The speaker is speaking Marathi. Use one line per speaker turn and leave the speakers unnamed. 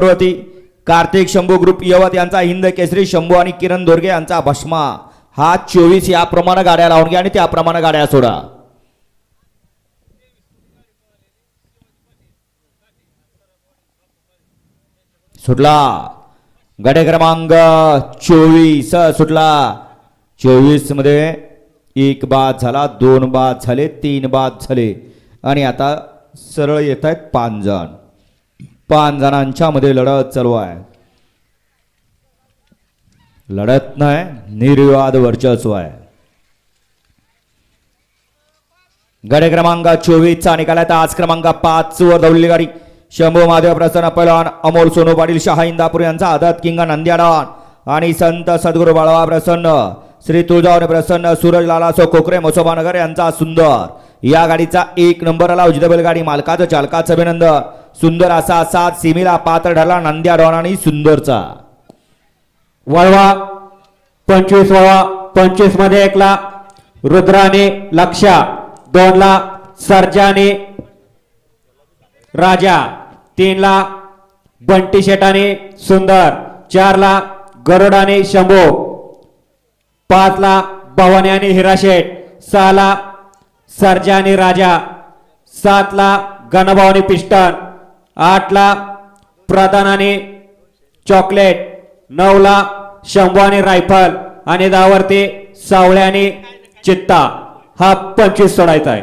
पर्वती कार्तिक शंभू ग्रुप यवत यांचा हिंद केसरी शंभू आणि किरण दोरगे यांचा भस्मा हा 24 याप्रमाणे गाड्या लावून घ्या आणि त्याप्रमाणे गाड्या सोडा। सुटला गाडी क्रमांक 24 सुटला। 24 मध्ये एक बाद झाला, 2 बाद झाले, 3 बाद झाले आणि आता सरळ येत आहेत 5 जण। 5 जणांच्या मध्ये लढत चालू आहे। लढत नाही, निर्विवाद वर्चस्व आहे। गाडी क्रमांक 24 चा निकाल तास क्रमांक 5 वर धावलेली गाडी शंभू महादेव प्रसन्न पैलवान अमोल सोनू पाटील शहा इंदापूर यांचा आदत किंग नंद्याडान आणि संत सद्गुरू बाळवा प्रसन्न श्री तुळजाभवानी प्रसन्न सूरज लालासो कोकरे मोसोबानगर यांचा सुंदर। या गाडीचा 1 नंबरला उजव्या बैलगाडी मालकाचं चालकाचं अभिनंदन। सुंदर असा 7 सीमेला पात्र ठरला नंद्याडान आणि सुंदरचा।
वळवा 25 वळवा 25 मध्ये 1 ला रुद्राने लक्षा, 2 ला सर्जाने राजा, 3 ला बंटी शेटाने सुंदर, 4 ला गरुडाने शंभू, 5 ला भवानी आणि हिराशेठ, 6 ला सर्जाने राजा, 7 ला गणभावनी पिस्टन, 8 ला प्रधानाने चॉकलेट, 9 ला शंभू रायफल आणि 10 वरती सावळ्याने चित्ता। हा 25 सोडायचा आहे।